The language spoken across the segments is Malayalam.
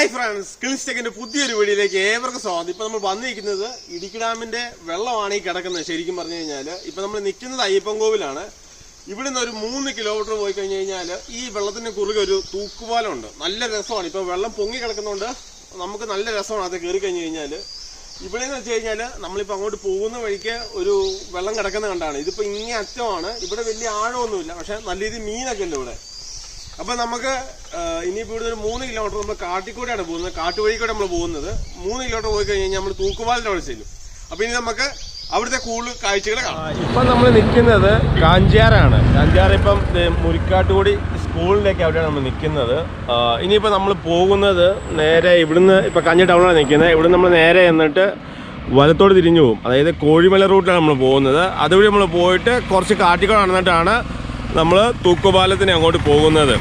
ഹായ് ഫ്രണ്ട്സ്, കിളിസ്റ്റെക്കിന്റെ പുതിയൊരു വീഡിയോയിലേക്ക് ഏവർക്കും സ്വാഗതം. ഇപ്പൊ നമ്മൾ വന്നിരിക്കുന്നത് ഇടുക്കി ഡാമിന്റെ വെള്ളമാണ് ഈ കിടക്കുന്നത്. ശരിക്കും പറഞ്ഞു കഴിഞ്ഞാല് ഇപ്പൊ നമ്മൾ നിൽക്കുന്നത് അയ്യപ്പൻകോവിലാണ്. ഇവിടുന്ന് ഒരു 3 കിലോമീറ്റർ പോയി കഴിഞ്ഞു കഴിഞ്ഞാൽ ഈ വെള്ളത്തിന് കുറുകെ ഒരു തൂക്കുപാലമുണ്ട്. നല്ല രസമാണ്. ഇപ്പൊ വെള്ളം പൊങ്ങി കിടക്കുന്നതുകൊണ്ട് നമുക്ക് നല്ല രസമാണ് അത് കയറി കഴിഞ്ഞു കഴിഞ്ഞാൽ. ഇവിടെ എന്ന് വെച്ച് കഴിഞ്ഞാൽ നമ്മളിപ്പോൾ അങ്ങോട്ട് പോകുന്ന വഴിക്ക് ഒരു വെള്ളം കിടക്കുന്ന കണ്ടാണ്. ഇതിപ്പോൾ ഇങ്ങനെ അറ്റമാണ്. ഇവിടെ വലിയ ആഴമൊന്നുമില്ല, പക്ഷെ നല്ല രീതിയിൽ മീനൊക്കെ ഉണ്ട് ഇവിടെ. അപ്പം നമുക്ക് ഇനിയിപ്പോൾ ഇവിടെ ഒരു 3 കിലോമീറ്റർ നമ്മൾ കാട്ടിക്കൂടെയാണ് പോകുന്നത്. കാട്ടുവഴിക്കൂടെ നമ്മൾ പോകുന്നത്. 3 കിലോമീറ്റർ പോയി കഴിഞ്ഞാൽ നമ്മൾ തൂക്കുപാലിൻ്റെ അവിടെ ചെല്ലും. അപ്പം ഇനി നമുക്ക് അവിടുത്തെ കൂടുതൽ കാഴ്ചകൾ കാണാം. ഇപ്പം നമ്മൾ നിൽക്കുന്നത് കാഞ്ചിയാറാണ്. കാഞ്ചിയാർ ഇപ്പം മുരിക്കാട്ടുകൂടി സ്കൂളിലേക്ക് അവിടെയാണ് നമ്മൾ നിൽക്കുന്നത്. ഇനിയിപ്പോൾ നമ്മൾ പോകുന്നത് നേരെ ഇവിടുന്ന് ഇപ്പം കാഞ്ചി ടൗണിലാണ് നിൽക്കുന്നത്. ഇവിടുന്ന് നമ്മൾ നേരെ എന്നിട്ട് വലത്തോട് തിരിഞ്ഞു പോകും. അതായത് കോഴിമല റൂട്ടിലാണ് നമ്മൾ പോകുന്നത്. അതുവഴി നമ്മൾ പോയിട്ട് കുറച്ച് കാട്ടിക്കൂടെ നടന്നിട്ടാണ് നമ്മൾ തൂക്കുപാലത്തിന് അങ്ങോട്ട് പോകുന്നത്.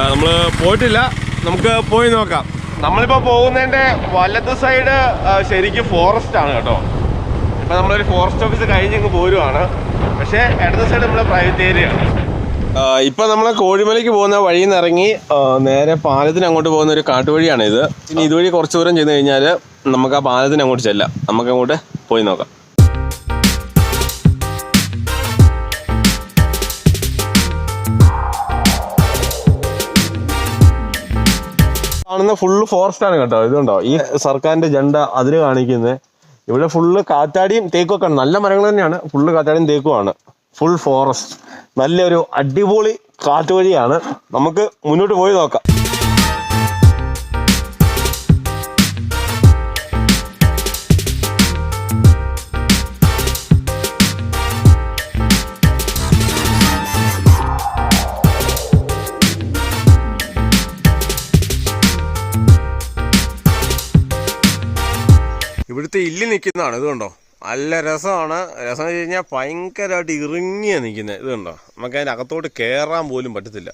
നമ്മൾ പോയിട്ടില്ല, നമുക്ക് പോയി നോക്കാം. നമ്മളിപ്പോൾ പോകുന്നതിൻ്റെ വലത്ത് സൈഡ് ശരിക്കും ഫോറസ്റ്റ് ആണ് കേട്ടോ. ഇപ്പം നമ്മളൊരു ഫോറസ്റ്റ് ഓഫീസ് കഴിഞ്ഞ് പോരുവാണ്. പക്ഷേ ഇടത് സൈഡ് നമ്മുടെ പ്രൈവറ്റ് ഏരിയ ആണ്. ഇപ്പം നമ്മൾ കോഴിമലയ്ക്ക് പോകുന്ന വഴിയിൽ നിന്ന് ഇറങ്ങി നേരെ പാലത്തിന് അങ്ങോട്ട് പോകുന്ന ഒരു കാട്ടുവഴിയാണ് ഇത്. ഇനി ഇതുവഴി കുറച്ച് ദൂരം ചെന്ന് കഴിഞ്ഞാൽ നമുക്ക് ആ പാലത്തിന് അങ്ങോട്ട് ചെല്ലാം. നമുക്ക് അങ്ങോട്ട് പോയി നോക്കാം. കാണുന്ന ഫുള്ള് ഫോറസ്റ്റ് ആണ് കേട്ടോ. ഇതുണ്ടോ ഈ സർക്കാരിന്റെ ജണ്ട അതിൽ കാണിക്കുന്നത്. ഇവിടെ ഫുള്ള് കാറ്റാടിയും തേക്കുമൊക്കെ ആണ്. നല്ല മരങ്ങൾ തന്നെയാണ്. ഫുള്ള് കാറ്റാടിയും തേക്കുമാണ്. Full forest. നല്ലൊരു അടിപൊളി കാട്ടുവഴിയാണ്. നമുക്ക് മുന്നോട്ട് പോയി നോക്കാം. ഇവിടുത്തെ ഇല്ലി നിൽക്കുന്നതാണ്. ഇതുകൊണ്ടോ നല്ല രസമാണ്. രസം എന്ന് വെച്ച് കഴിഞ്ഞാൽ ഭയങ്കരമായിട്ട് ഇറുങ്ങിയാണ് നിൽക്കുന്നത്. ഇതുണ്ടോ നമുക്ക് അതിൻ്റെ അകത്തോട്ട് കയറാൻ പോലും പറ്റത്തില്ല.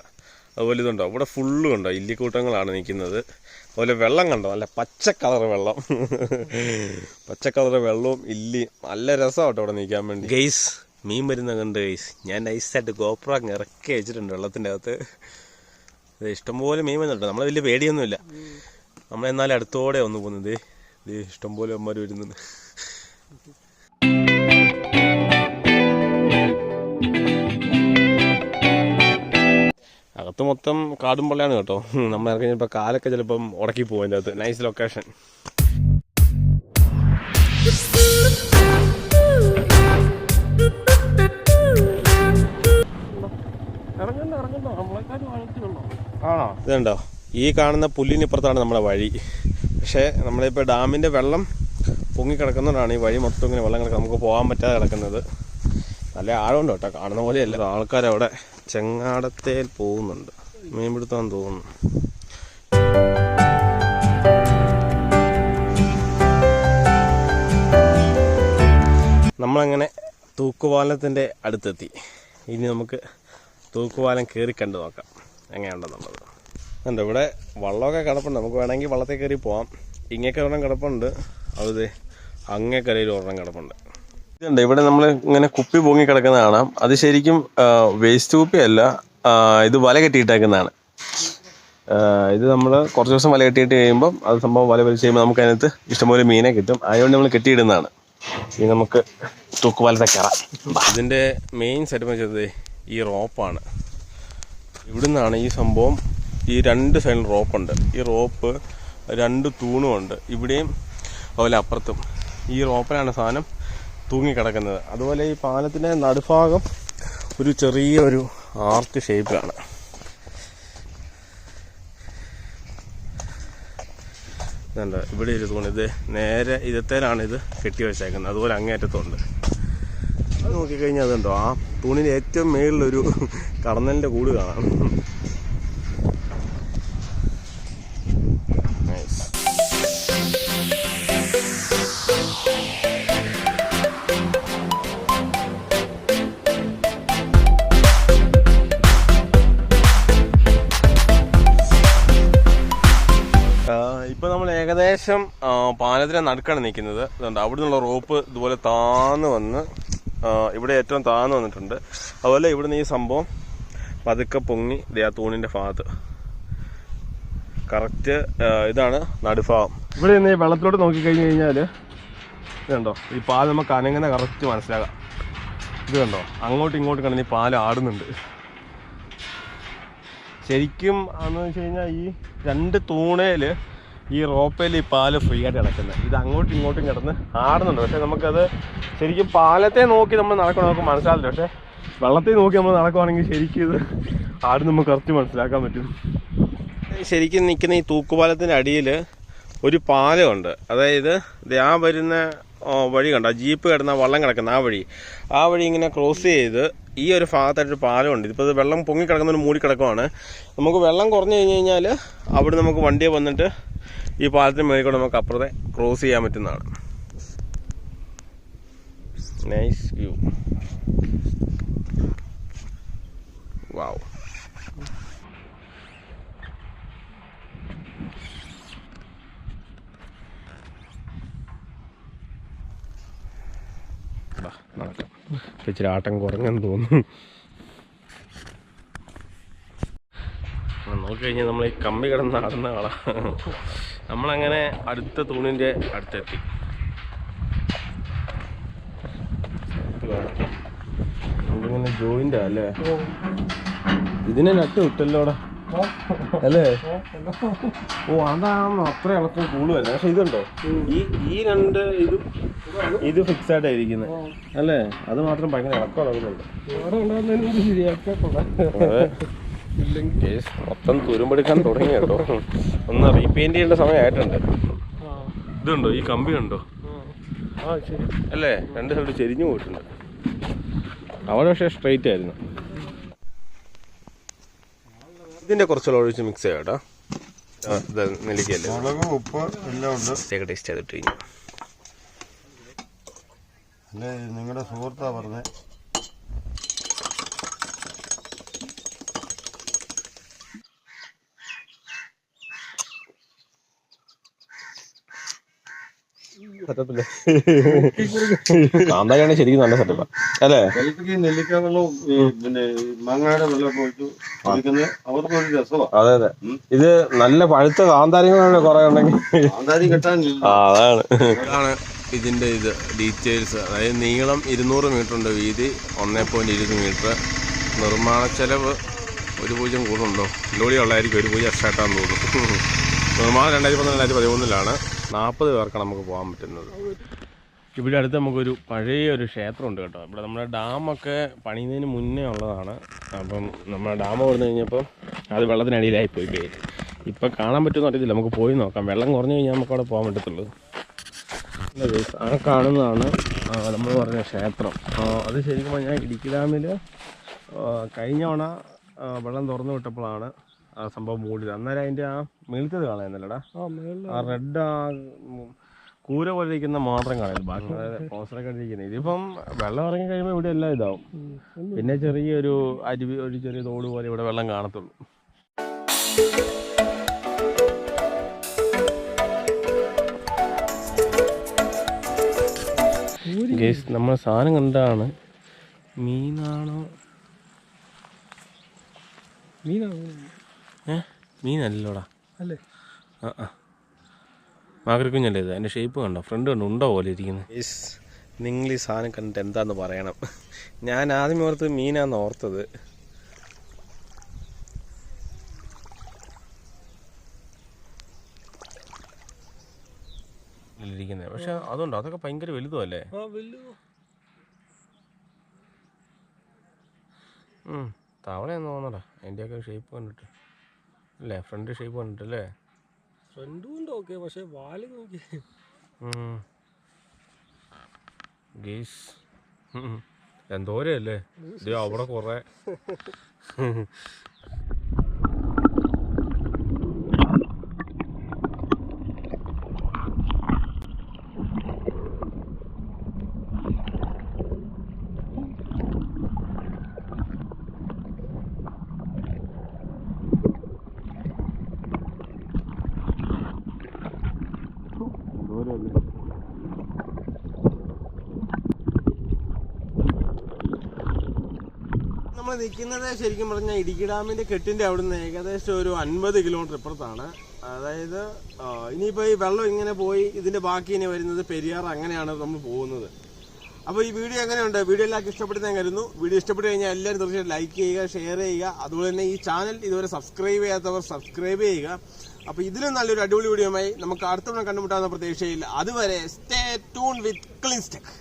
അതുപോലെ ഇതുണ്ടോ ഇവിടെ ഫുള്ള് കണ്ടോ ഇല്ലിക്കൂട്ടങ്ങളാണ് നിൽക്കുന്നത്. അതുപോലെ വെള്ളം കണ്ടോ നല്ല പച്ച കളർ വെള്ളം. പച്ച കളർ വെള്ളവും ഇല്ലി നല്ല രസമാട്ടോ ഇവിടെ നിൽക്കാൻ വേണ്ടി. ഗെയ്സ് മീൻ വരുന്ന കണ്ട് ഗെയ്സ് ഞാൻ നൈസായിട്ട് ഗോപ്രാങ് ഇറക്കി വെച്ചിട്ടുണ്ട് വെള്ളത്തിൻ്റെ അകത്ത്. ഇത് ഇഷ്ടംപോലെ മീൻ വന്നിട്ടുണ്ട്. നമ്മളെ വലിയ പേടിയൊന്നുമില്ല. നമ്മളെന്നാലും അടുത്തോടെ ഒന്ന് പോകുന്നത്. ഇഷ്ടംപോലെ അമ്മമാർ വരുന്നുണ്ട്. അകത്ത് മൊത്തം കാടും പള്ളിയാണ് കേട്ടോ. നമ്മൾ ഇറങ്ങി കഴിഞ്ഞപ്പോൾ കാലൊക്കെ ചിലപ്പം ഉടക്കി പോകും. അതിൻ്റെ അകത്ത് നൈസ് ലൊക്കേഷൻ. ആണോ ഇതുണ്ടോ ഈ കാണുന്ന പുല്ലിനിപ്പുറത്താണ് നമ്മുടെ വഴി. പക്ഷേ നമ്മളിപ്പോൾ ഡാമിൻ്റെ വെള്ളം പൊങ്ങിക്കിടക്കുന്നതുകൊണ്ടാണ് ഈ വഴി മൊത്തം ഇങ്ങനെ വെള്ളം കിടക്കുന്നത്. നമുക്ക് പോകാൻ പറ്റാതെ കിടക്കുന്നത്. നല്ല ആഴമുണ്ട് കേട്ടോ. കാണുന്ന പോലെയല്ല. ആൾക്കാരവിടെ ചെങ്ങാടത്തേൽ പോകുന്നുണ്ട്. മീൻപിടുത്തം തോന്നുന്നു. നമ്മളങ്ങനെ തൂക്കുപാലത്തിൻ്റെ അടുത്തെത്തി. ഇനി നമുക്ക് തൂക്കുപാലം കയറി കണ്ടു നോക്കാം എങ്ങനെയുണ്ടെന്നുള്ളത്. ഉണ്ട് ഇവിടെ വള്ളമൊക്കെ കിടപ്പുണ്ട്. നമുക്ക് വേണമെങ്കിൽ വള്ളത്തിൽ കയറി പോവാം. ഇങ്ങേക്ക് ഒരെണ്ണം കിടപ്പുണ്ട്. അത് അങ്ങേക്കരയിൽ ഒരെണ്ണം കിടപ്പുണ്ട്. ഇതുണ്ട് ഇവിടെ നമ്മൾ ഇങ്ങനെ കുപ്പി പൊങ്ങി കിടക്കുന്ന കാണാം. അത് ശരിക്കും വേസ്റ്റ് കുപ്പിയല്ല, ഇത് വല കെട്ടിയിട്ടേക്കുന്നതാണ്. ഇത് നമ്മൾ കുറച്ച് ദിവസം വല കെട്ടിയിട്ട് കഴിയുമ്പം അത് സംഭവം വല വലിച്ച് കഴിയുമ്പോൾ നമുക്ക് അതിനകത്ത് ഇഷ്ടംപോലെ മീനെ കിട്ടും. അതുകൊണ്ട് നമ്മൾ കെട്ടിയിടുന്നതാണ്. ഇനി നമുക്ക് തൂക്കുപാലത്തെ കയറാം. ഇതിൻ്റെ മെയിൻ സെറ്റ് വെച്ചത് ഈ റോപ്പാണ്. ഇവിടുന്നാണ് ഈ സംഭവം. ഈ 2 സൈഡിൽ റോപ്പുണ്ട്. ഈ റോപ്പ് 2 തൂണുമുണ്ട്. ഇവിടെയും അതുപോലെ അപ്പുറത്തും ഈ റോപ്പിലാണ് സാധനം തൂങ്ങിക്കിടക്കുന്നത്. അതുപോലെ ഈ പാലത്തിൻ്റെ നടുഭാഗം ഒരു ചെറിയൊരു ആർച്ച് ഷേപ്പിലാണ്. ഇതുണ്ട് ഇവിടെ ഒരു തൂണ്. ഇത് നേരെ ഇതത്തേലാണ് ഇത് കെട്ടി വെച്ചേക്കുന്നത്. അതുപോലെ അങ്ങേറ്റത്തുണ്ട്. അത് നോക്കിക്കഴിഞ്ഞാൽ അതുണ്ടോ ആ തൂണിന് ഏറ്റവും മേളിലൊരു കടന്നലിൻ്റെ കൂട് കാണാം. ഇപ്പം നമ്മൾ ഏകദേശം പാലത്തിൻ്റെ നടുക്കാണ് നിൽക്കുന്നത്. അതുകൊണ്ട് അവിടെ നിന്നുള്ള റോപ്പ് ഇതുപോലെ താന്ന് വന്ന് ഇവിടെ ഏറ്റവും താന്ന് വന്നിട്ടുണ്ട്. അതുപോലെ ഇവിടുന്ന് ഈ സംഭവം പതുക്കെ പൊങ്ങി ആ തൂണിൻ്റെ ഭാഗത്ത് കറക്റ്റ് ഇതാണ് നടുഭാഗം. ഇവിടെ നിന്ന് ഈ വെള്ളത്തിലോട്ട് നോക്കിക്കഴിഞ്ഞ് കഴിഞ്ഞാൽ ഇതുണ്ടോ ഈ പാല് നമുക്ക് അനങ്ങനെ കറക്റ്റ് മനസ്സിലാകാം. ഇത് കണ്ടോ അങ്ങോട്ടും ഇങ്ങോട്ടും കണ്ട് ഈ പാല് ആടുന്നുണ്ട്. ശരിക്കും എന്ന് വെച്ച് കഴിഞ്ഞാൽ ഈ 2 തൂണയിൽ ഈ റോപ്പയിൽ ഈ പാല് ഫ്രീ ആയിട്ട് കിടക്കുന്നത്. ഇത് അങ്ങോട്ടും ഇങ്ങോട്ടും കിടന്ന് ആടുന്നുണ്ട്. പക്ഷെ നമുക്കത് ശരിക്കും പാലത്തെ നോക്കി നമ്മൾ നടക്കണം, നമുക്ക് മനസ്സിലാവില്ല. പക്ഷെ വെള്ളത്തിൽ നോക്കി നമ്മൾ നടക്കുവാണെങ്കിൽ ശരിക്കും ഇത് ആടും നമുക്ക് കറക്റ്റ് മനസ്സിലാക്കാൻ പറ്റും. ശരിക്കും നിൽക്കുന്ന ഈ തൂക്കുപാലത്തിൻ്റെ അടിയിൽ ഒരു പാലമുണ്ട്. അതായത് ആ വരുന്ന വഴി കണ്ട ജീപ്പ് കിടന്ന വള്ളം കിടക്കുന്ന ആ വഴി ഇങ്ങനെ ക്രോസ് ചെയ്ത് ഈ ഒരു ഭാഗത്തായിട്ടൊരു പാലമുണ്ട്. ഇതിപ്പോൾ വെള്ളം പൊങ്ങി കിടക്കുന്നൊരു മൂടി കിടക്കുവാണ്. നമുക്ക് വെള്ളം കുറഞ്ഞു കഴിഞ്ഞ് കഴിഞ്ഞാൽ അവിടെ നമുക്ക് വണ്ടിയെ വന്നിട്ട് ഈ പാലത്തിന് മേളിൽ കൂടെ നമുക്ക് അപ്പുറത്തെ ക്രോസ് ചെയ്യാൻ പറ്റുന്നതാണ്. Nice view. വാവ്. നടക്കാം. ഇച്ചിരി ആട്ടം കുറഞ്ഞെന്ന് തോന്നുന്നു. നോക്കിക്കഴിഞ്ഞാൽ നമ്മൾ ഈ കമ്പി കിടന്ന് നടന്ന ആളാ. നമ്മളങ്ങനെ അടുത്ത തൂണിൻ്റെ അടുത്തെത്തി. ഇതിങ്ങനെ ജോയിൻ്റാ അല്ലേ? ഇതിനെ നട്ട് വിട്ടല്ലോടാ അല്ലേ? ഓ അതാണ് അത്ര ഇളക്കം കൂടുതലല്ല. പക്ഷെ ഇതുണ്ടോ ഈ 2 ഇത് ഫിക്സ് ആയിട്ടായിരിക്കുന്നത് അല്ലേ? അത് മാത്രം ഭയങ്കര ഇളക്കം ഇളകുന്നുണ്ട്. മൊത്തം തുരുമ്പെടുക്കാൻ തുടങ്ങി കേട്ടോ. ഒന്ന് റീപെയിന്റ് ചെയ്യേണ്ട സമയമായിട്ടുണ്ട്. ഇതുണ്ടോ ഈ കമ്പി ഉണ്ടോ അല്ലേ? 2 സൈഡ് ചെരിഞ്ഞു പോയിട്ടുണ്ട്. അവിടെ പക്ഷേ സ്ട്രെയിറ്റ് ആയിരുന്നു. ഇതിന്റെ കുറച്ചുള്ള ഒഴിച്ച് മിക്സ് ചെയ്യാം കേട്ടോ. നെല്ലിക്കല്ലേ ഉപ്പ് എല്ലാം ഉണ്ട്. ടേസ്റ്റ് ചെയ്തിട്ട് കഴിഞ്ഞു. അല്ലേ നിങ്ങളുടെ സുഹൃത്താ പറഞ്ഞേ. കാന്താരിയാണ് ശരിക്കും നല്ല സെറ്റപ്പാ അല്ലേ? നെല്ലിക്ക വെള്ളവും പിന്നെ മാങ്ങയുടെ വെള്ളം ഒഴിച്ചു കുടിക്കുന്നത് അവർക്കൊരു രസമാണ്. അതെ അതെ. ഇത് നല്ല പഴുത്ത കാന്താരികളാണ് കുറെ ഉണ്ടെങ്കിൽ കാന്താരി കിട്ടാനില്ല. അതാണ് ഇതിന്റെ ഡീറ്റെയിൽസ്. അതായത് നീളം 200 മീറ്റർ ഉണ്ട്, വീതി 1.20 മീറ്റർ. നിർമ്മാണ ചെലവ് 1 പൂജ്യം കൂടുണ്ടോ? ലോടി ഉള്ളതായിരിക്കും 1 പൂജ്യം എക്സ്ട്രാട്ടാന്ന് തോന്നുന്നു. നിർമ്മാണം 2013-2013 40 പേർക്കാണ് നമുക്ക് പോകാൻ പറ്റുന്നത്. ഇവിടെ അടുത്ത് നമുക്കൊരു പഴയൊരു ക്ഷേത്രമുണ്ട് കേട്ടോ. ഇവിടെ നമ്മുടെ ഡാമൊക്കെ പണിയുന്നതിന് മുന്നേ ഉള്ളതാണ്. അപ്പം നമ്മുടെ ഡാം കൊടുത്തു കഴിഞ്ഞപ്പോൾ അത് വെള്ളത്തിനടിയിലായി പോയി കഴിഞ്ഞു. ഇപ്പം കാണാൻ പറ്റുമെന്ന് അറിയത്തില്ല, നമുക്ക് പോയി നോക്കാം. വെള്ളം കുറഞ്ഞു കഴിഞ്ഞാൽ നമുക്ക് അവിടെ പോകാൻ പറ്റത്തുള്ളൂ. ആ കാണുന്നതാണ് നമ്മൾ പറഞ്ഞ ക്ഷേത്രം. അത് ശരിക്കും പറഞ്ഞാൽ ഇടുക്കി ഡാമിൽ കഴിഞ്ഞ തവണ വെള്ളം തുറന്നു വിട്ടപ്പോഴാണ് ആ സംഭവം മൂടിയത്. അന്നേരം അതിൻ്റെ ആ മേളിത്തത് കാണാനല്ലടാ, ആ റെഡ് കൂര പോലെ ഇരിക്കുന്ന മാത്രം കാണാം. ബാക്കി പോസ്റ്ററൊക്കെ ഇരിക്കുന്നത്. ഇതിപ്പം വെള്ളം ഇറങ്ങി കഴിയുമ്പോൾ ഇവിടെ എല്ലാം ഇതാവും. പിന്നെ ചെറിയൊരു അരുവി, ഒരു ചെറിയ തോട് പോലെ ഇവിടെ വെള്ളം കാണത്തുള്ളൂ. ഗയ്സ് നമ്മൾ സാധനം കണ്ടാണ്. മീനാണോ? മീനല്ലോടാ അല്ലേ? മാകരിക്കുഞ്ഞല്ലേ ഇത്? അതിൻ്റെ ഷേപ്പ് കണ്ടോ? ഫ്രണ്ട് കണ്ടോ? ഉണ്ടോ പോലെ ഇരിക്കുന്നത്. നിങ്ങൾ ഈ സാധനം കണ്ടിട്ട് എന്താന്ന് പറയണം. ഞാൻ ആദ്യം ഓർത്തത് മീനാന്ന് ഓർത്തത്. ഇരിക്കുന്നത് പക്ഷെ അതുണ്ടോ? അതൊക്കെ ഭയങ്കര വലുതോ അല്ലേ? തവളയെന്ന് തോന്നടാ അതിൻ്റെയൊക്കെ ഷേപ്പ് കണ്ടിട്ട് അല്ലേ? ഫ്രണ്ട് ഷേപ്പ് കണ്ടിട്ടല്ലേ? ഫ്രണ്ടും ഓക്കെ, പക്ഷെ വാല് നോക്കി ഗെയ്സ് എന്തോരല്ലേ ഇത് അവിടെ കുറെ. നമ്മൾ നിൽക്കുന്നത് ശരിക്കും പറഞ്ഞാൽ ഇടുക്കി ഡാമിൻ്റെ കെട്ടിൻ്റെ അവിടുന്ന് ഏകദേശം ഒരു 50 കിലോമീറ്റർ ഇപ്പുറത്താണ്. അതായത് ഇനിയിപ്പോ ഈ വെള്ളം ഇങ്ങനെ പോയി ഇതിന്റെ ബാക്കി ഇനി വരുന്നത് പെരിയാർ, അങ്ങനെയാണ് നമ്മൾ പോകുന്നത്. അപ്പോൾ ഈ വീഡിയോ എങ്ങനെയുണ്ട്? വീഡിയോ എല്ലാവർക്കും ഇഷ്ടപ്പെടുന്ന കരുതുന്നു. വീഡിയോ ഇഷ്ടപ്പെട്ട് കഴിഞ്ഞാൽ എല്ലാവരും തീർച്ചയായിട്ടും ലൈക്ക് ചെയ്യുക, ഷെയർ ചെയ്യുക. അതുപോലെ തന്നെ ഈ ചാനൽ ഇതുവരെ സബ്സ്ക്രൈബ് ചെയ്യാത്തവർ സബ്സ്ക്രൈബ് ചെയ്യുക. അപ്പോൾ ഇതിലും നല്ലൊരു അടിപൊളി വീഡിയോയുമായി നമുക്ക് അടുത്ത തവണ കണ്ടുമുട്ടാവുന്ന പ്രതീക്ഷയിൽ. അതുവരെ സ്റ്റേ ട്യൂൺ വിത്ത് ക്ലീൻസ് ടെക്.